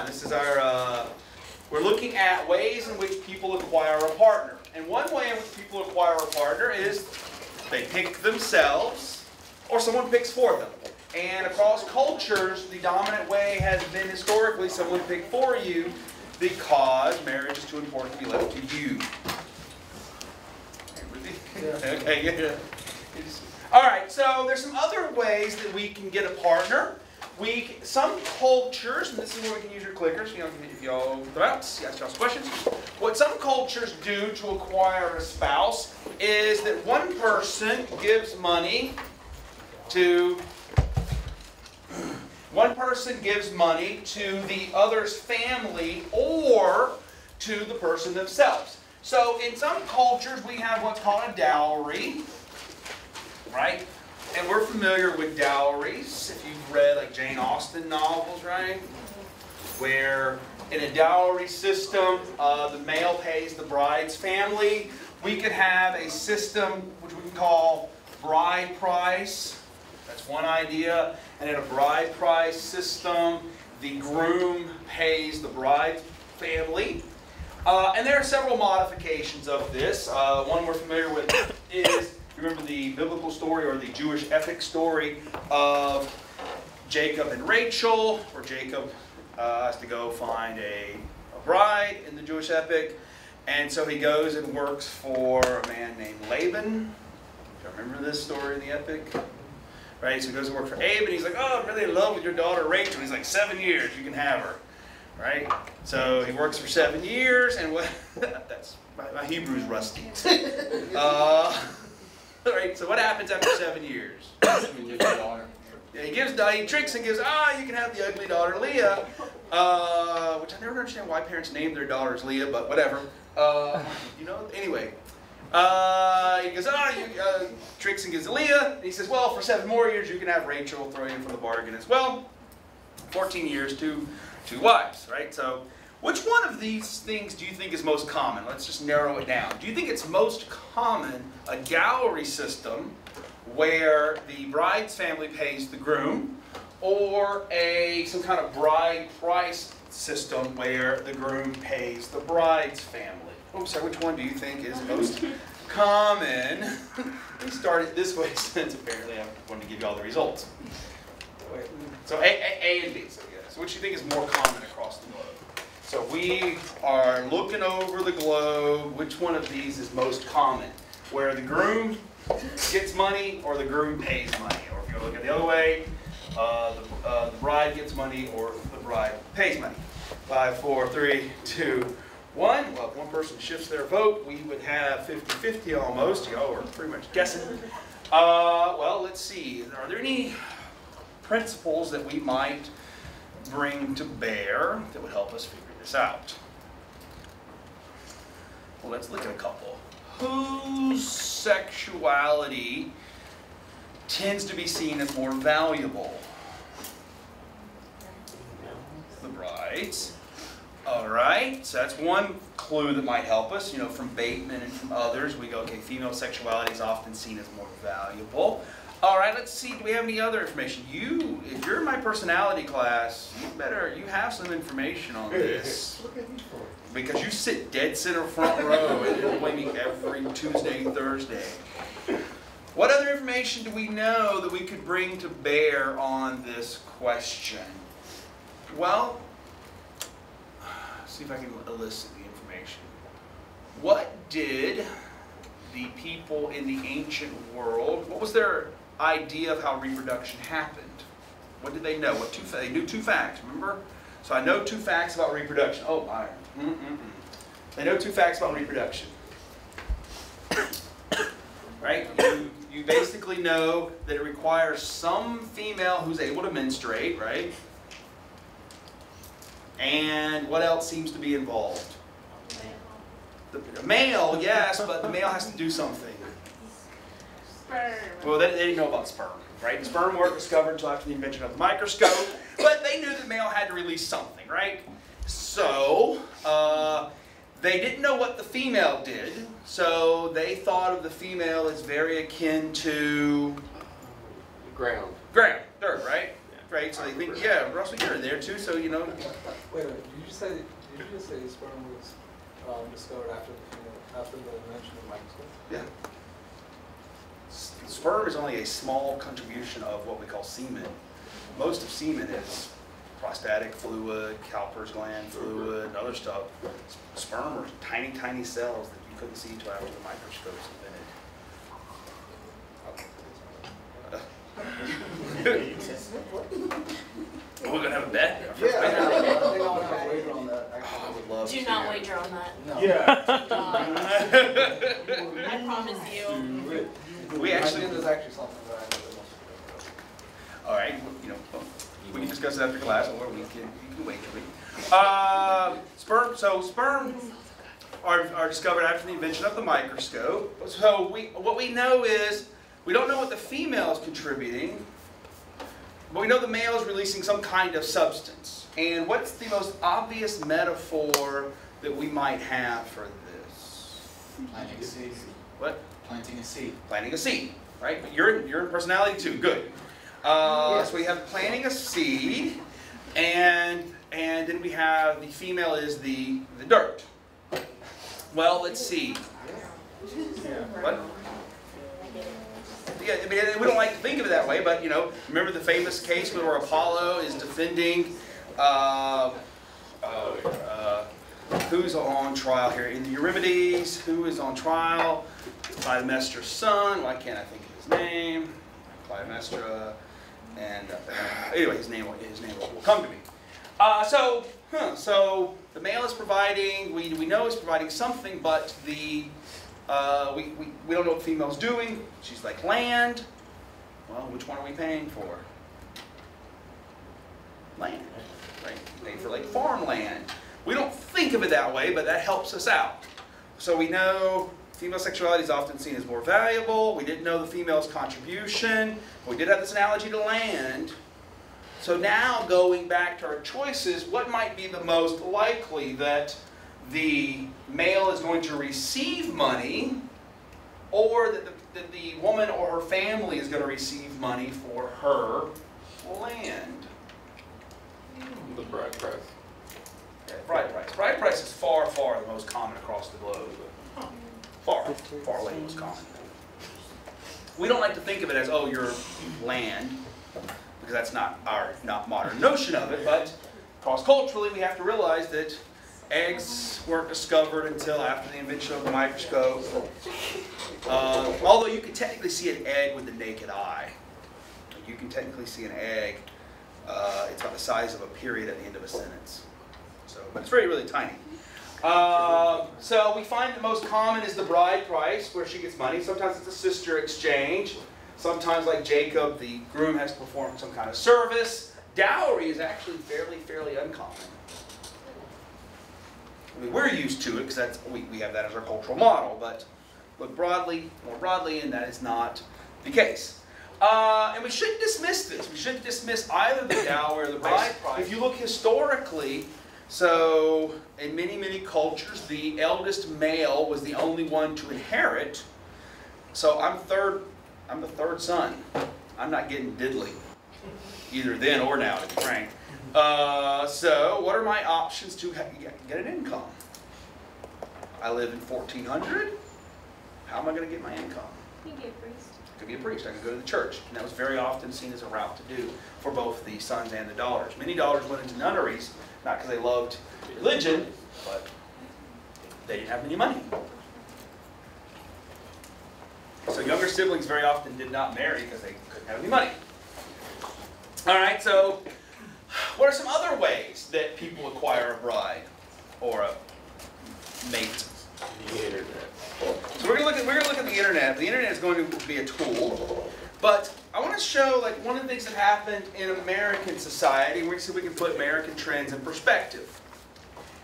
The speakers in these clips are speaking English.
This is our, we're looking at ways in which people acquire a partner. And one way in which people acquire a partner is they pick themselves or someone picks for them. And across cultures, the dominant way has been historically someone picked for you because marriage is too important to be left to you. Okay, yeah. All right, so there's some other ways that we can get a partner. Some cultures, and this is where we can use your clickers, you know, if y'all go out, ask y'all some questions. What some cultures do to acquire a spouse is that one person gives money to the other's family or to the person themselves. So in some cultures we have what's called a dowry, right? And we're familiar with dowries, if you've read like Jane Austen novels, right? Where in a dowry system, the male pays the bride's family. We could have a system which we can call bride price. That's one idea. And in a bride price system, the groom pays the bride's family. And there are several modifications of this. One we're familiar with is, remember the biblical story or the Jewish epic story of Jacob and Rachel, where Jacob has to go find a bride in the Jewish epic. And so he goes and works for a man named Laban. Do you remember this story in the epic? Right, so he goes to work for Abe, and he's like, oh, I'm really in love with your daughter Rachel. He's like, 7 years, you can have her. Right? So he works for 7 years, and what? That's my Hebrew's rusty. Right, so what happens after 7 years? Yeah, he tricks and gives, you can have the ugly daughter Leah, which I never understand why parents name their daughters Leah, but whatever. You know, anyway. He goes, tricks and gives Leah, and he says, well, for 7 more years you can have Rachel, throw you in for the bargain as well. 14 years, two wives, right? So, which one of these things do you think is most common? Let's just narrow it down. Do you think it's most common a dowry system where the bride's family pays the groom, or some kind of bride price system where the groom pays the bride's family? Oh, sorry, which one do you think is most common? Let me start it this way since apparently I wanted to give you all the results. So A and B. So which do you think is more common across the globe? So we are looking over the globe. Which one of these is most common? Where the groom gets money or the groom pays money? Or if you look at the other way, the bride gets money or the bride pays money. 5, 4, 3, 2, 1. Well, if one person shifts their vote, we would have 50-50 almost. Y'all are pretty much guessing. Well, let's see. Are there any principles that we might bring to bear that would help us figure this out? Well, let's look at a couple. Whose sexuality tends to be seen as more valuable? The bride's. All right, so that's one clue that might help us. You know, from Bateman and from others, we go, okay, female sexuality is often seen as more valuable. All right, let's see, do we have any other information? If you're in my personality class, you have some information on this. Because you sit dead center front row and annoy me every Tuesday and Thursday. What other information do we know that we could bring to bear on this question? Well, see if I can elicit the information. What did the people in the ancient world, what was their idea of how reproduction happened? What did they know? They knew 2 facts, remember? So I know 2 facts about reproduction. Oh, my. They know 2 facts about reproduction. Right? You basically know that it requires some female who's able to menstruate, right? And what else seems to be involved? The male, yes, but the male has to do something. Sperm. Well, they didn't know about sperm, right? Sperm weren't discovered until after the invention of the microscope, but they knew that the male had to release something, right? So, they didn't know what the female did, so they thought of the female as very akin to ground, dirt, right? Right. right? So they think, yeah, Russell, you're there too, so you know. Wait a minute, did you just say sperm was discovered after the invention of the microscope? Yeah. Sperm is only a small contribution of what we call semen. Most of semen is prostatic fluid, Cowper's gland fluid, and other stuff. Sperm are tiny, tiny cells that you couldn't see until after the microscope's invented. We're going to have a bet? Yeah, I think I want to wager on that. I would love Do to. not wager on that. No. Yeah. I promise you. We actually. There's actually something that I know. All right, you know, we can discuss it after class, or you can wait till we. Sperm are discovered after the invention of the microscope. So what we know is we don't know what the female is contributing, but we know the male is releasing some kind of substance. And what's the most obvious metaphor that we might have for this? Planting a seed. What? Planting a seed. Planting a seed, right? But you're in personality too. Good. So we have planting a seed, and then we have the female is the dirt. Well, let's see. What? Yeah, I mean, we don't like to think of it that way, but you know, remember the famous case where Apollo is defending who's on trial here? In the Euripides, who is on trial? Clytemnestra's son. Why can't I think of his name? Clytemnestra. And anyway, his name will come to me. So the male is providing. We know is providing something, but the we don't know what the female's doing. She's like land. Well, which one are we paying for? Land, right? Paying for like farmland. We don't think of it that way, but that helps us out. So we know female sexuality is often seen as more valuable. We didn't know the female's contribution. We did have this analogy to land. So now going back to our choices, what might be the most likely that the male is going to receive money, or that the woman or her family is going to receive money for her land? The bride price. Yeah, bride price. Bride price is far, far the most common across the globe. Far, far away most common. We don't like to think of it as, oh, your land, because that's not our modern notion of it, but cross-culturally we have to realize that eggs weren't discovered until after the invention of the microscope. Although you can technically see an egg with the naked eye. You can technically see an egg. It's about the size of a period at the end of a sentence. So, but it's really tiny. So we find the most common is the bride price, where she gets money. Sometimes it's a sister exchange. Sometimes, like Jacob, the groom has to perform some kind of service. Dowry is actually fairly uncommon. I mean, we're used to it because we have that as our cultural model. But look more broadly, and that is not the case. And we shouldn't dismiss this. We shouldn't dismiss either the dowry or the bride price. If you look historically, so in many cultures, the eldest male was the only one to inherit. So I'm the third son. I'm not getting diddly, either then or now, to be frank. So what are my options to get an income? I live in 1400. How am I going to get my income? You can get a priest. Could be a priest. I could go to the church. And that was very often seen as a route to do for both the sons and the daughters. Many daughters went into nunneries, not because they loved religion, but they didn't have any money. So younger siblings very often did not marry because they couldn't have any money. All right, so what are some other ways that people acquire a bride or a mate? The internet. So we're going to look at the internet. The internet is going to be a tool, but I want to show like one of the things that happened in American society. We're going to see if we can put American trends in perspective.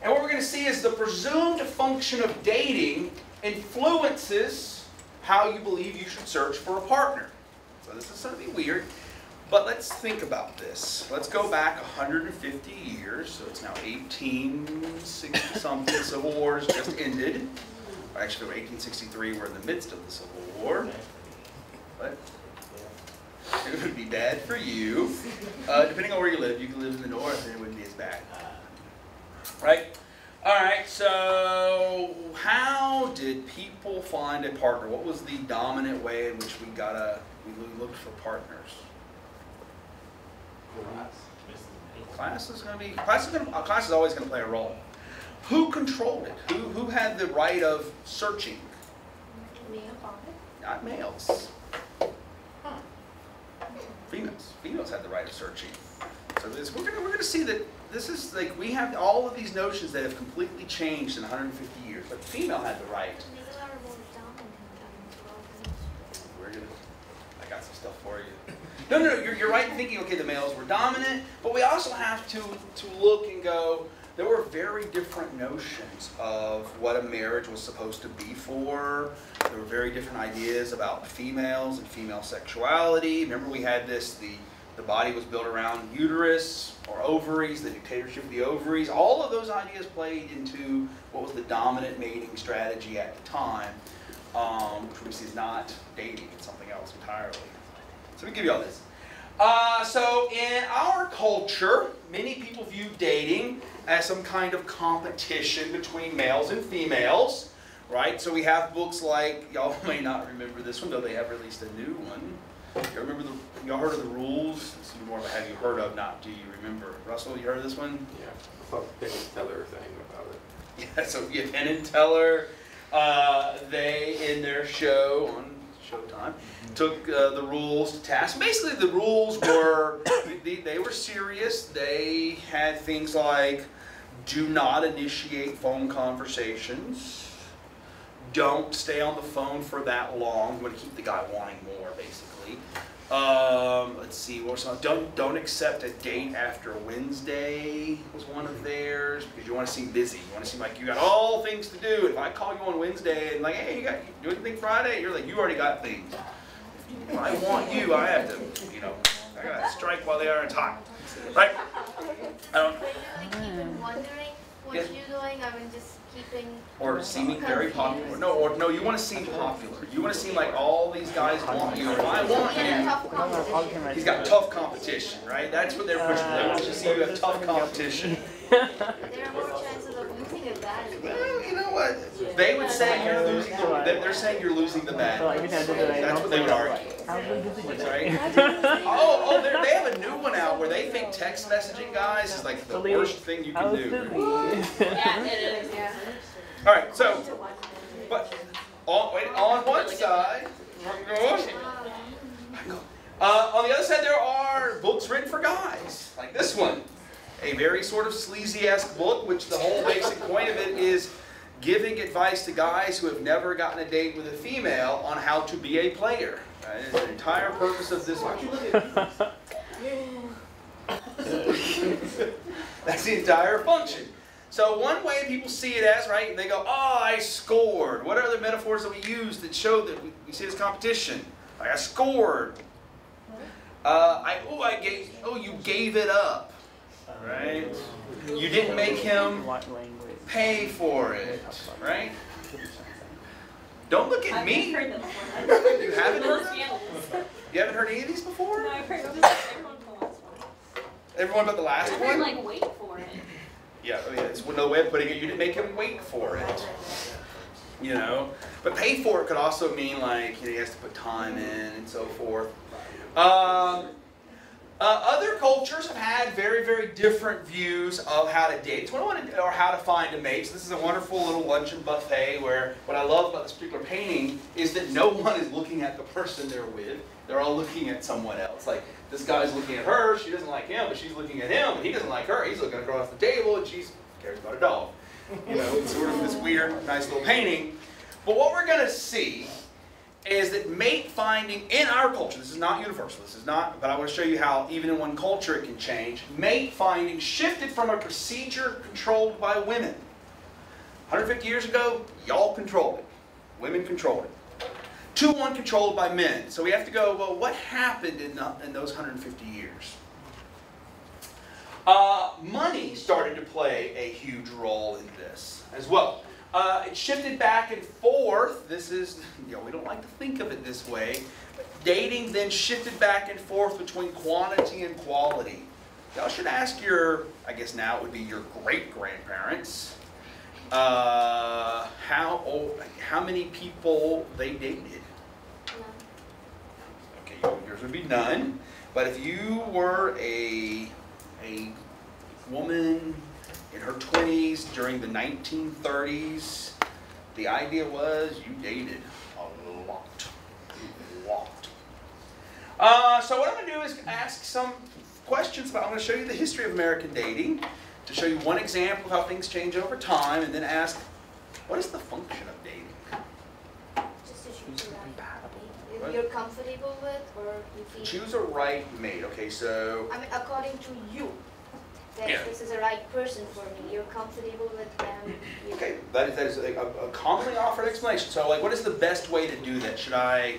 And what we're going to see is the presumed function of dating influences how you believe you should search for a partner. So this is going to be weird, but let's think about this. Let's go back 150 years. So it's now 1860-something. Civil War has just ended. Actually, 1863, we're in the midst of the Civil War. What? It would be bad for you. Depending on where you live in the north and it wouldn't be as bad. Right? Alright, so how did people find a partner? What was the dominant way in which we looked for partners? Class is always going to play a role. Who controlled it? Who had the right of searching? Me and Papa. Not males. Females. Females had the right of searching. So we're going to see that this is like we have all of these notions that have completely changed in 150 years. But the female had the right. I got some stuff for you. No, you're right in thinking, okay, the males were dominant, but we also have to look and go, there were very different notions of what a marriage was supposed to be for. There were very different ideas about females and female sexuality. Remember we had this, the body was built around uterus or ovaries, the dictatorship of the ovaries. All of those ideas played into what was the dominant mating strategy at the time, which we see is not dating, it's something else entirely. So let me give you all this. So in our culture, many people view dating as some kind of competition between males and females, right? So we have books like, y'all may not remember this one, though they have released a new one. Y'all heard of The Rules? This is more of a have you heard of, not do you remember. Russell, you heard of this one? Yeah, I thought Penn and Teller thing about it. Yeah, so yeah, Penn and Teller, they, in their show on Showtime, took the rules to task. Basically, the rules were, they were serious. They had things like, do not initiate phone conversations. Don't stay on the phone for that long. You want to keep the guy wanting more, basically. Let's see, what was some? Don't accept a date after Wednesday was one of theirs, because you want to seem busy. You want to seem like you got all things to do. If I call you on Wednesday and like, hey, you do anything Friday? You're like, you already got things. If I want you, I have to, I got to strike while the iron's hot. Right? Even wondering what Yes. you're doing, I mean, just keeping. Or seeming very popular. No, you want to seem popular. You want to seem like all these guys want you. If I want Yeah, you. tough competition. He's got tough competition, right? That's what they're pushing. They want you to see you have tough competition. There are more chances of losing a battle. Well, you know what? They would say you're losing. They're saying you're losing the battle. That's what they would argue. Right? Oh, they have a new one out where they think text messaging guys is like the worst thing you can do. Yeah, it is. Yeah. All right, so, but on one side, on the other side, there are books written for guys, like this one. A very sort of sleazy-esque book, which the whole basic point of it is giving advice to guys who have never gotten a date with a female on how to be a player. That is the entire purpose of this book. That's the entire function. So one way people see it as, right, they go, oh, I scored. What are the metaphors that we use that show that we see it as competition? Like, I scored. You gave it up. Right? You didn't make him pay for it. Right? Don't look at me. You haven't heard of them? You haven't heard any of these before? No, I've heard everyone but the last one. Everyone but the last I've heard, one? like, wait for it. Yeah, it's another way of putting it. You didn't make him wait for it. But pay for it could also mean like he has to put time in and so forth. Other cultures have had very, very different views of how to date. Or how to find a mate. So this is a wonderful little luncheon buffet where what I love about this particular painting is that no one is looking at the person they're with. They're all looking at someone else. Like, this guy's looking at her, she doesn't like him, but she's looking at him, and he doesn't like her. He's looking across the table, and she cares about a dog. It's sort of this weird, nice little painting. But what we're going to see is that mate finding in our culture, this is not universal, but I want to show you how even in one culture it can change. Mate finding shifted from a procedure controlled by women. 150 years ago, y'all controlled it. Women controlled it. To one controlled by men. So we have to go, well, what happened in those 150 years? Money started to play a huge role in this as well. It shifted back and forth. This is, we don't like to think of it this way. dating then shifted back and forth between quantity and quality. Y'all should ask your, I guess now it would be your great-grandparents, how many people they dated. Okay, yours would be none. But if you were a woman in her 20s during the 1930s, the idea was you dated a lot. So what I'm going to do is ask some questions about, I'm going to show you the history of American dating, to show you one example of how things change over time, and then ask, what is the function of dating? Just to choose the right mate you're comfortable with, or you feel. Choose a right mate. Okay, so. I mean, according to you, that this is the right person for me. You're comfortable with them. Okay, that is a commonly offered explanation. So, like, what is the best way to do that? Should I?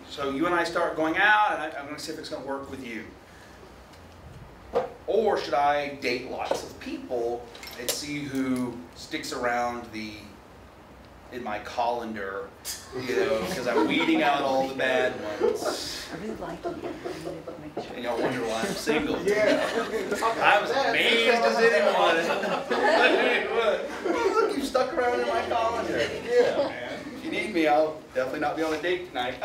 So you and I start going out, and I'm going to see if it's going to work with you. Or should I date lots of people and see who sticks around in my colander, you know, because I'm weeding out all the bad ones. I really like you. And y'all wonder why I'm single. Yeah. I'm as amazed as anyone. Look, you stuck around in my colander. Yeah, man. If you need me, I'll definitely not be on a date tonight.